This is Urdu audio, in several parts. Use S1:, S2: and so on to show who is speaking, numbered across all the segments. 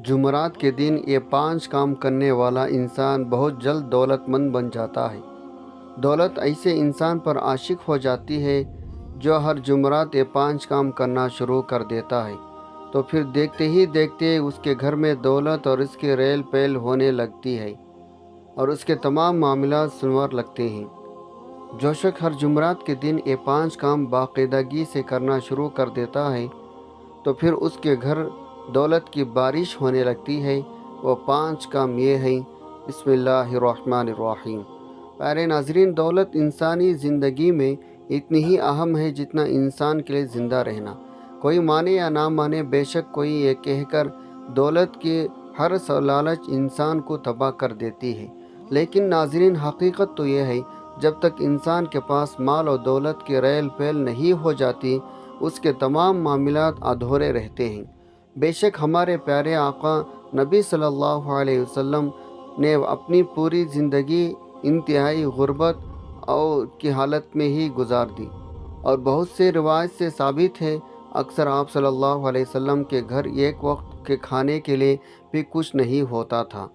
S1: جمعرات کے دن یہ 5 کام کرنے والا انسان بہت جلد دولت مند بن جاتا ہے۔ دولت ایسے انسان پر عاشق ہو جاتی ہے جو ہر جمعرات یہ 5 کام کرنا شروع کر دیتا ہے، تو پھر دیکھتے ہی دیکھتے اس کے گھر میں دولت اور اس کی ریل پیل ہونے لگتی ہے اور اس کے تمام معاملات سنور لگتے ہیں۔ جو شخص ہر جمعرات کے دن یہ 5 کام باقاعدگی سے کرنا شروع کر دیتا ہے تو پھر اس کے گھر دولت کی بارش ہونے لگتی ہے۔ وہ 5 کام یہ ہیں۔ بسم اللہ الرحمن الرحیم۔ پیارے ناظرین، دولت انسانی زندگی میں اتنی ہی اہم ہے جتنا انسان کے لیے زندہ رہنا۔ کوئی مانے یا نہ مانے، بے شک کوئی یہ کہہ کر دولت کی ہر لالچ انسان کو تباہ کر دیتی ہے، لیکن ناظرین حقیقت تو یہ ہے جب تک انسان کے پاس مال و دولت کی ریل پیل نہیں ہو جاتی اس کے تمام معاملات ادھورے رہتے ہیں۔ بے شک ہمارے پیارے آقا نبی صلی اللہ علیہ وسلم نے اپنی پوری زندگی انتہائی غربت اور کی حالت میں ہی گزار دی، اور بہت سے روایت سے ثابت ہے اکثر آپ صلی اللہ علیہ وسلم کے گھر ایک وقت کے کھانے کے لیے بھی کچھ نہیں ہوتا تھا،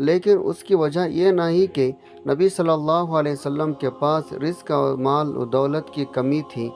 S1: لیکن اس کی وجہ یہ نہیں کہ نبی صلی اللہ علیہ وسلم کے پاس رزق اور مال و دولت کی کمی تھی،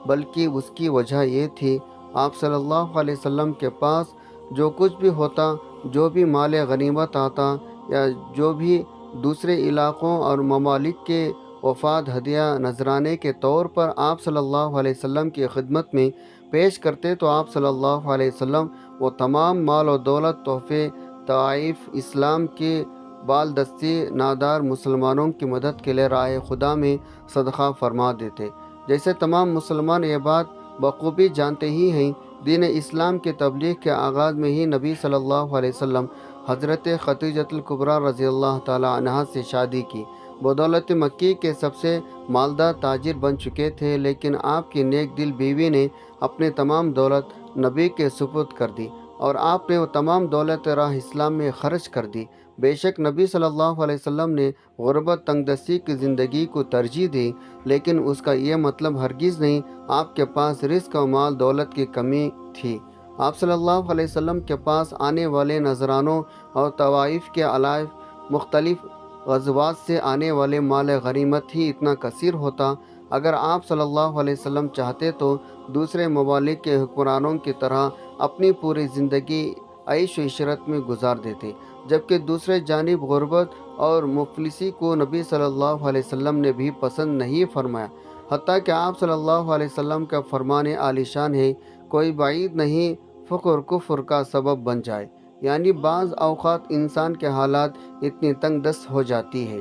S1: بلکہ اس کی وجہ یہ تھی آپ صلی اللہ علیہ وسلم کے پاس جو کچھ بھی ہوتا، جو بھی مال غنیمت آتا یا جو بھی دوسرے علاقوں اور ممالک کے وفاد ہدیہ نذرانے کے طور پر آپ صلی اللہ علیہ وسلم کی خدمت میں پیش کرتے تو آپ صلی اللہ علیہ وسلم وہ تمام مال و دولت تحفے طائف اسلام کے بالدستی نادار مسلمانوں کی مدد کے لیے راہ خدا میں صدقہ فرما دیتے۔ جیسے تمام مسلمان یہ بات بخوبی جانتے ہی ہیں، دین اسلام کے تبلیغ کے آغاز میں ہی نبی صلی اللہ علیہ وسلم حضرت خدیجۃ الکبریٰ رضی اللہ تعالی عنہا سے شادی کی۔ بدولت مکی کے سب سے مالدار تاجر بن چکے تھے، لیکن آپ کی نیک دل بیوی نے اپنے تمام دولت نبی کے سپرد کر دی اور آپ نے وہ تمام دولت راہ اسلام میں خرچ کر دی۔ بے شک نبی صلی اللہ علیہ وسلم نے غربت تنگ دستی کی زندگی کو ترجیح دی، لیکن اس کا یہ مطلب ہرگز نہیں آپ کے پاس رزق و مال دولت کی کمی تھی۔ آپ صلی اللہ علیہ وسلم کے پاس آنے والے نذرانوں اور طوائف کے علاوہ مختلف غزوات سے آنے والے مال غنیمت ہی اتنا کثیر ہوتا، اگر آپ صلی اللہ علیہ وسلم چاہتے تو دوسرے ممالک کے حکمرانوں کی طرح اپنی پوری زندگی عیش و عشرت میں گزار دیتے، جبکہ دوسرے جانب غربت اور مفلسی کو نبی صلی اللہ علیہ وسلم نے بھی پسند نہیں فرمایا، حتیٰ کہ آپ صلی اللہ علیہ وسلم کا فرمان عالی شان ہے، کوئی بعید نہیں فقر کفر کا سبب بن جائے، یعنی بعض اوقات انسان کے حالات اتنی تنگ دست ہو جاتی ہے،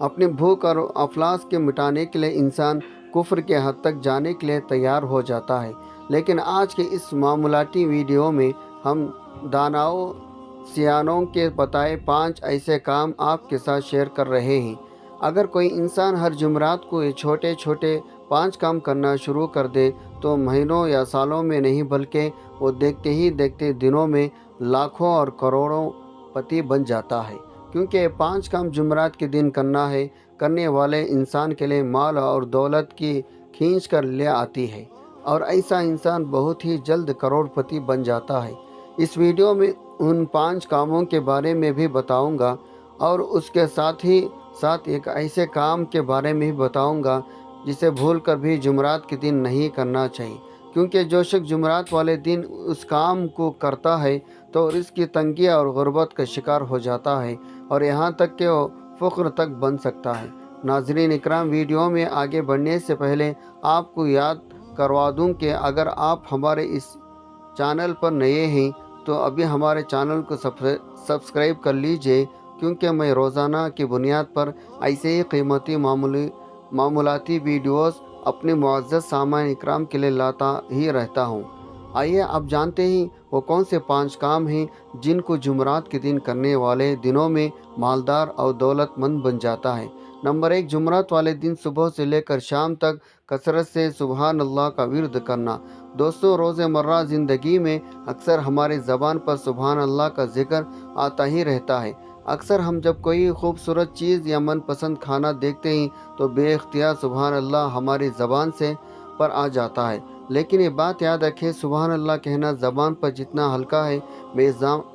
S1: اپنی بھوک اور افلاس کے مٹانے کے لیے انسان کفر کے حد تک جانے کے لیے تیار ہو جاتا ہے۔ لیکن آج کے اس معمولاتی ویڈیو میں ہم داناؤں سیانوں کے بتائے 5 ایسے کام آپ کے ساتھ شیئر کر رہے ہیں۔ اگر کوئی انسان ہر جمعرات کو یہ چھوٹے چھوٹے 5 کام کرنا شروع کر دے تو مہینوں یا سالوں میں نہیں بلکہ وہ دیکھتے ہی دیکھتے دنوں میں لاکھوں اور کروڑوں پتی بن جاتا ہے، کیونکہ یہ 5 کام جمعرات کے دن کرنا ہے، کرنے والے انسان کے لیے مال اور دولت کی کھینچ کر لے آتی ہے، اور ایسا انسان بہت ہی جلد کروڑ پتی بن جاتا ہے۔ اس ویڈیو میں ان 5 کاموں کے بارے میں بھی بتاؤں گا، اور اس کے ساتھ ہی ساتھ ایک ایسے کام کے بارے میں بھی بتاؤں گا جسے بھول کر بھی جمعرات کے دن نہیں کرنا چاہیے، کیونکہ جو شخص جمعرات والے دن اس کام کو کرتا ہے تو اس کی تنگی اور غربت کا شکار ہو جاتا ہے، اور یہاں تک کہ وہ فقر تک بن سکتا ہے۔ ناظرین اکرام، ویڈیو میں آگے بڑھنے سے پہلے آپ کو یاد کروا دوں کہ اگر آپ ہمارے اس چینل پر نئے ہیں تو ابھی ہمارے چینل کو سبسکرائب کر لیجئے، کیونکہ میں روزانہ کی بنیاد پر ایسے ہی قیمتی معمولاتی ویڈیوز اپنے معزز سامعین اکرام کے لیے لاتا ہی رہتا ہوں۔ آئیے اب جانتے ہیں وہ کون سے 5 کام ہیں جن کو جمعرات کے دن کرنے والے دنوں میں مالدار اور دولت مند بن جاتا ہے۔ نمبر 1، جمعرات والے دن صبح سے لے کر شام تک کثرت سے سبحان اللہ کا ورد کرنا۔ دوستو، روزمرہ زندگی میں اکثر ہماری زبان پر سبحان اللہ کا ذکر آتا ہی رہتا ہے۔ اکثر ہم جب کوئی خوبصورت چیز یا من پسند کھانا دیکھتے ہیں تو بے اختیار سبحان اللہ ہماری زبان سے پر آ جاتا ہے۔ لیکن یہ بات یاد رکھیں، سبحان اللہ کہنا زبان پر جتنا ہلکا ہے،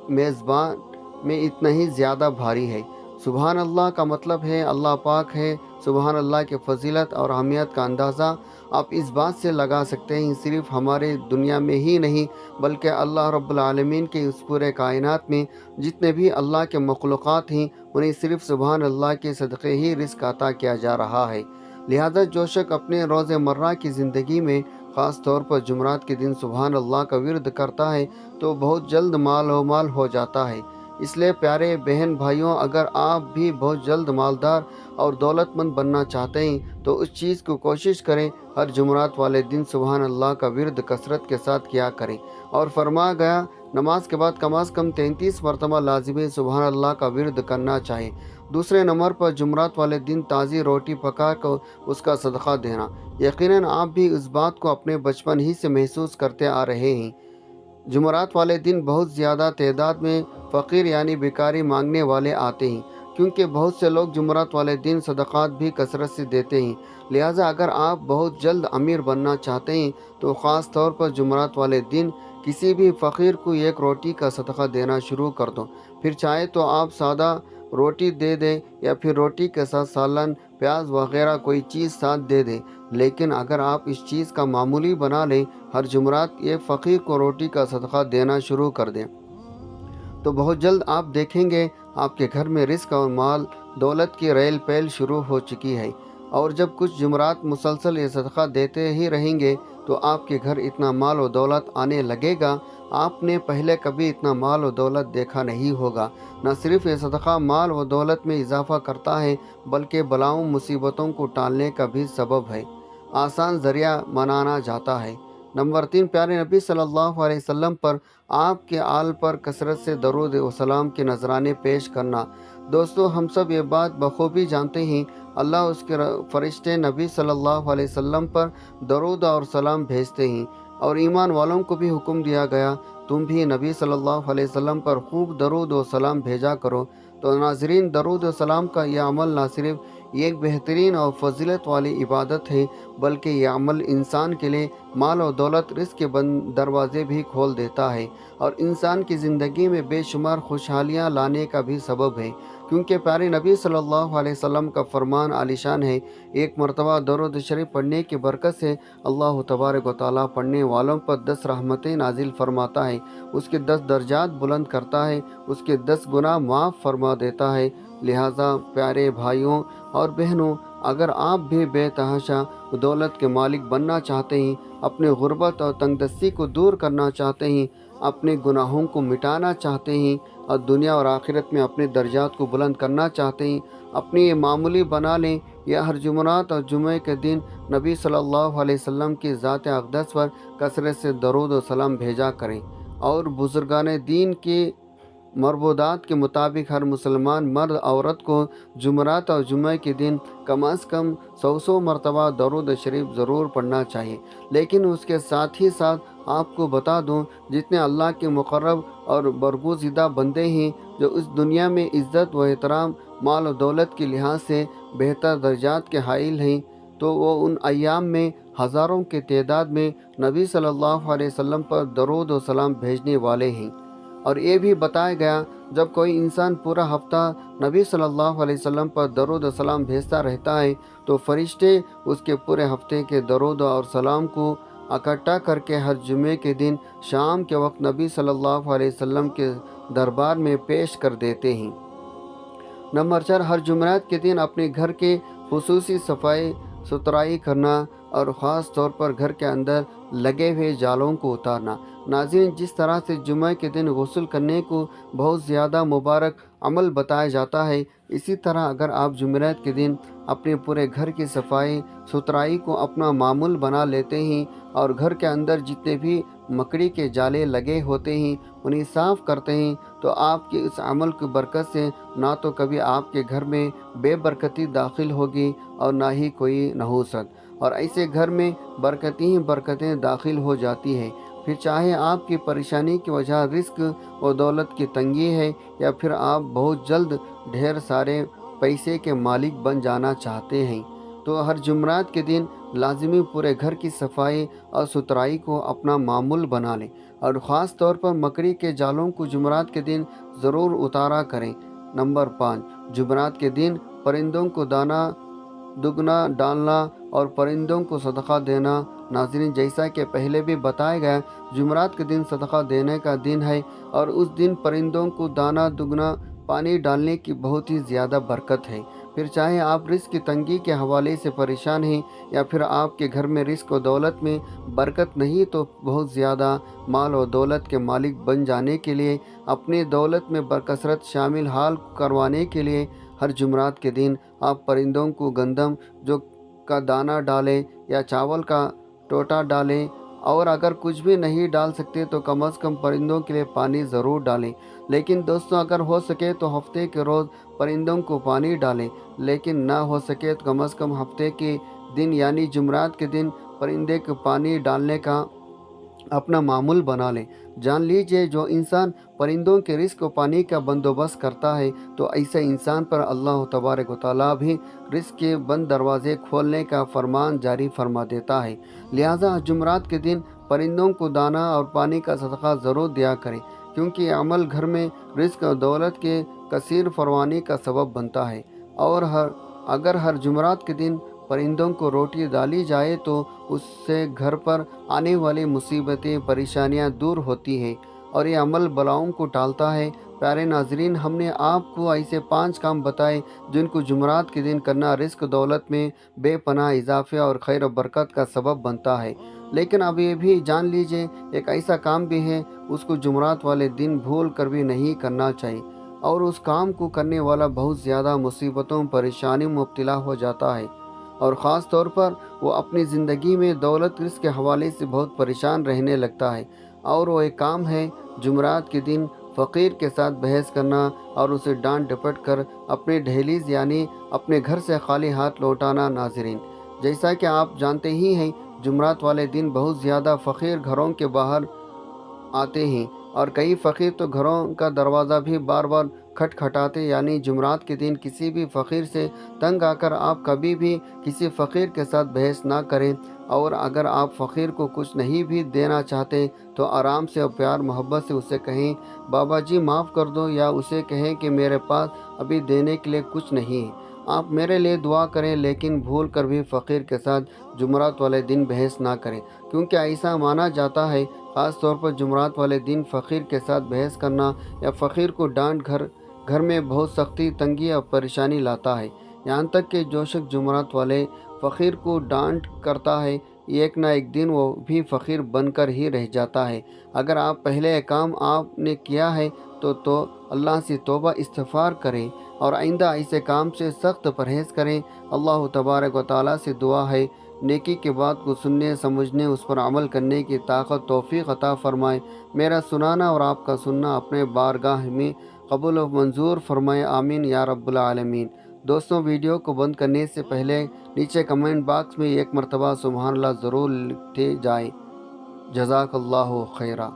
S1: میزبان میں اتنا ہی زیادہ بھاری ہے۔ سبحان اللہ کا مطلب ہے اللہ پاک ہے۔ سبحان اللہ کی فضیلت اور اہمیت کا اندازہ آپ اس بات سے لگا سکتے ہیں، صرف ہمارے دنیا میں ہی نہیں بلکہ اللہ رب العالمین کے اس پورے کائنات میں جتنے بھی اللہ کے مخلوقات ہیں انہیں صرف سبحان اللہ کے صدقے ہی رزق عطا کیا جا رہا ہے۔ لہذا جو شخص اپنے روز مرہ کی زندگی میں خاص طور پر جمعرات کے دن سبحان اللہ کا ورد کرتا ہے تو بہت جلد مال و مال ہو جاتا ہے۔ اس لیے پیارے بہن بھائیوں، اگر آپ بھی بہت جلد مالدار اور دولت مند بننا چاہتے ہیں تو اس چیز کو کوشش کریں، ہر جمعرات والے دن سبحان اللہ کا ورد کثرت کے ساتھ کیا کریں، اور فرمایا گیا نماز کے بعد کم از کم 33 مرتبہ لازمی سبحان اللہ کا ورد کرنا چاہیے۔ دوسرے نمبر پر جمعرات والے دن تازی روٹی پکا کر اس کا صدقہ دینا۔ یقیناً آپ بھی اس بات کو اپنے بچپن ہی سے محسوس کرتے آ رہے ہیں۔ جمعرات والے دن بہت زیادہ تعداد میں فقیر یعنی بھکاری مانگنے والے آتے ہیں، کیونکہ بہت سے لوگ جمعرات والے دن صدقات بھی کثرت سے دیتے ہیں۔ لہٰذا اگر آپ بہت جلد امیر بننا چاہتے ہیں تو خاص طور پر جمعرات والے دن کسی بھی فقیر کو ایک روٹی کا صدقہ دینا شروع کر دو۔ پھر چاہے تو آپ سادہ روٹی دے دیں یا پھر روٹی کے ساتھ سالن، پیاز وغیرہ کوئی چیز ساتھ دے دیں، لیکن اگر آپ اس چیز کا معمولی بنا لیں، ہر جمعرات ایک فقیر کو روٹی کا صدقہ دینا شروع کر دیں، تو بہت جلد آپ دیکھیں گے آپ کے گھر میں رزق اور مال دولت کی ریل پیل شروع ہو چکی ہے۔ اور جب کچھ جمعرات مسلسل یہ صدقہ دیتے ہی رہیں گے تو آپ کے گھر اتنا مال و دولت آنے لگے گا، آپ نے پہلے کبھی اتنا مال و دولت دیکھا نہیں ہوگا۔ نہ صرف یہ صدقہ مال و دولت میں اضافہ کرتا ہے بلکہ بلاؤں مصیبتوں کو ٹالنے کا بھی سبب ہے، آسان ذریعہ منانا جاتا ہے۔ نمبر 3، پیارے نبی صلی اللہ علیہ وسلم پر، آپ کے آل پر کثرت سے درود و سلام کے نذرانے پیش کرنا۔ دوستو، ہم سب یہ بات بخوبی جانتے ہیں، اللہ اس کے فرشتے نبی صلی اللہ علیہ وسلم پر درود اور سلام بھیجتے ہیں، اور ایمان والوں کو بھی حکم دیا گیا تم بھی نبی صلی اللہ علیہ وسلم پر خوب درود و سلام بھیجا کرو۔ تو ناظرین، درود و سلام کا یہ عمل نہ صرف ایک بہترین اور فضیلت والی عبادت ہے بلکہ یہ عمل انسان کے لیے مال و دولت رزق کے دروازے بھی کھول دیتا ہے اور انسان کی زندگی میں بے شمار خوشحالیاں لانے کا بھی سبب ہے، کیونکہ پیارے نبی صلی اللہ علیہ وسلم کا فرمان عالیشان ہے، ایک مرتبہ درود شریف پڑھنے کی برکت سے اللہ تبارک و تعالیٰ پڑھنے والوں پر 10 رحمتیں نازل فرماتا ہے، اس کے 10 درجات بلند کرتا ہے، اس کے 10 گناہ معاف فرما دیتا ہے۔ لہٰذا پیارے بھائیوں اور بہنوں، اگر آپ بھی بے تحاشا دولت کے مالک بننا چاہتے ہیں، اپنے غربت اور تنگ دستی کو دور کرنا چاہتے ہیں، اپنے گناہوں کو مٹانا چاہتے ہیں اور دنیا اور آخرت میں اپنے درجات کو بلند کرنا چاہتے ہیں، اپنی یہ معمولی بنا لیں یا ہر جمعرات اور جمعے کے دن نبی صلی اللہ علیہ وسلم کی ذات اقدس پر کثرت سے درود و سلام بھیجا کریں۔ اور بزرگان دین کے مربوطات کے مطابق ہر مسلمان مرد عورت کو جمعرات اور جمعہ کے دن کم از کم 100 مرتبہ درود شریف ضرور پڑھنا چاہیے۔ لیکن اس کے ساتھ ہی ساتھ آپ کو بتا دوں، جتنے اللہ کے مقرب اور برگزیدہ بندے ہیں جو اس دنیا میں عزت و احترام، مال و دولت کے لحاظ سے بہتر درجات کے حائل ہیں، تو وہ ان ایام میں ہزاروں کے تعداد میں نبی صلی اللہ علیہ وسلم پر درود و سلام بھیجنے والے ہیں۔ اور یہ بھی بتایا گیا، جب کوئی انسان پورا ہفتہ نبی صلی اللہ علیہ وسلم پر درود و سلام بھیجتا رہتا ہے تو فرشتے اس کے پورے ہفتے کے درود اور سلام کو اکٹھا کر کے ہر جمعے کے دن شام کے وقت نبی صلی اللہ علیہ وسلم کے دربار میں پیش کر دیتے ہیں۔ نمبر 4، ہر جمعرات کے دن اپنے گھر کے خصوصی صفائی ستھرائی کرنا اور خاص طور پر گھر کے اندر لگے ہوئے جالوں کو اتارنا۔ ناظرین، جس طرح سے جمعہ کے دن غسل کرنے کو بہت زیادہ مبارک عمل بتایا جاتا ہے، اسی طرح اگر آپ جمعرات کے دن اپنے پورے گھر کی صفائی ستھرائی کو اپنا معمول بنا لیتے ہیں اور گھر کے اندر جتنے بھی مکڑی کے جالے لگے ہوتے ہیں انہیں صاف کرتے ہیں، تو آپ کے اس عمل کی برکت سے نہ تو کبھی آپ کے گھر میں بے برکتی داخل ہوگی اور نہ ہی کوئی نحوست، اور ایسے گھر میں برکتی ہی برکتیں داخل ہو جاتی ہیں۔ پھر چاہے آپ کی پریشانی کی وجہ رزق و دولت کی تنگی ہے یا پھر آپ بہت جلد ڈھیر سارے پیسے کے مالک بن جانا چاہتے ہیں، تو ہر جمعرات کے دن لازمی پورے گھر کی صفائی اور ستھرائی کو اپنا معمول بنا لیں، اور خاص طور پر مکڑی کے جالوں کو جمعرات کے دن ضرور اتارا کریں۔ نمبر 5، جمعرات کے دن پرندوں کو دانہ دگنا ڈالنا اور پرندوں کو صدقہ دینا۔ ناظرین، جیسا کہ پہلے بھی بتایا گیا، جمعرات کے دن صدقہ دینے کا دن ہے، اور اس دن پرندوں کو دانہ دگنا پانی ڈالنے کی بہت ہی زیادہ برکت ہے۔ پھر چاہے آپ رزق کی تنگی کے حوالے سے پریشان ہیں، یا پھر آپ کے گھر میں رزق و دولت میں برکت نہیں، تو بہت زیادہ مال و دولت کے مالک بن جانے کے لیے، اپنی دولت میں برکثرت شامل حال کروانے کے لیے، ہر جمعرات کے دن آپ پرندوں کو گندم جو کا دانہ ڈالیں یا چاول کا ٹوٹا ڈالیں، اور اگر کچھ بھی نہیں ڈال سکتے تو کم از کم پرندوں کے لیے پانی ضرور ڈالیں۔ لیکن دوستوں، اگر ہو سکے تو ہفتے کے روز پرندوں کو پانی ڈالیں، لیکن نہ ہو سکے تو کم از کم ہفتے کے دن یعنی جمعرات کے دن پرندے کو پانی ڈالنے کا اپنا معمول بنا لیں۔ جان لیجئے، جو انسان پرندوں کے رزق و پانی کا بندوبست کرتا ہے تو ایسے انسان پر اللہ تبارک و تعالیٰ بھی رزق کے بند دروازے کھولنے کا فرمان جاری فرما دیتا ہے۔ لہٰذا جمعرات کے دن پرندوں کو دانہ اور پانی کا صدقہ ضرور دیا کریں، کیونکہ یہ عمل گھر میں رزق و دولت کے کثیر فروانی کا سبب بنتا ہے۔ اور اگر ہر جمعرات کے دن پرندوں کو روٹی ڈالی جائے تو اس سے گھر پر آنے والی مصیبتیں پریشانیاں دور ہوتی ہیں، اور یہ عمل بلاؤں کو ٹالتا ہے۔ پیارے ناظرین، ہم نے آپ کو ایسے 5 کام بتائے جن کو جمعرات کے دن کرنا رزق دولت میں بے پناہ اضافے اور خیر و برکت کا سبب بنتا ہے۔ لیکن اب یہ بھی جان لیجئے، ایک ایسا کام بھی ہے اس کو جمعرات والے دن بھول کر بھی نہیں کرنا چاہیے، اور اس کام کو کرنے والا بہت زیادہ مصیبتوں پریشانیوں میں مبتلا ہو جاتا ہے، اور خاص طور پر وہ اپنی زندگی میں دولت رزق کے حوالے سے بہت پریشان رہنے لگتا ہے۔ اور وہ ایک کام ہے جمعرات کے دن فقیر کے ساتھ بحث کرنا اور اسے ڈانٹ ڈپٹ کر اپنے دہلیز یعنی اپنے گھر سے خالی ہاتھ لوٹانا۔ ناظرین، جیسا کہ آپ جانتے ہی ہیں، جمعرات والے دن بہت زیادہ فقیر گھروں کے باہر آتے ہیں، اور کئی فقیر تو گھروں کا دروازہ بھی بار بار کھٹکھٹاتے۔ یعنی جمعرات کے دن کسی بھی فقیر سے تنگ آ کر آپ کبھی بھی کسی فقیر کے ساتھ بحث نہ کریں، اور اگر آپ فقیر کو کچھ نہیں بھی دینا چاہتے تو آرام سے اور پیار محبت سے اسے کہیں بابا جی معاف کر دو، یا اسے کہیں کہ میرے پاس ابھی دینے کے لیے کچھ نہیں ہے، آپ میرے لیے دعا کریں، لیکن بھول کر بھی فقیر کے ساتھ جمعرات والے دن بحث نہ کریں، کیونکہ ایسا مانا جاتا ہے خاص طور پر جمعرات والے دن فقیر کے ساتھ بحث کرنا یا فقیر کو ڈانٹ گھر میں بہت سختی، تنگی اور پریشانی لاتا ہے۔ یہاں تک کہ جو شخص جمعرات والے فقیر کو ڈانٹ کرتا ہے، ایک نہ ایک دن وہ بھی فقیر بن کر ہی رہ جاتا ہے۔ اگر آپ پہلے یہ کام آپ نے کیا ہے تو اللہ سے توبہ استغفار کریں، اور آئندہ ایسے کام سے سخت پرہیز کریں۔ اللہ تبارک و تعالیٰ سے دعا ہے نیکی کے بات کو سننے، سمجھنے، اس پر عمل کرنے کی طاقت توفیق عطا فرمائے۔ میرا سنانا اور آپ کا سننا اپنے بارگاہ میں قبول و منظور فرمائے، آمین یا رب العالمین۔ دوستوں، ویڈیو کو بند کرنے سے پہلے نیچے کمنٹ باکس میں ایک مرتبہ سبحان اللہ ضرور لکھتے جائیں۔ جزاک اللہ خیرہ۔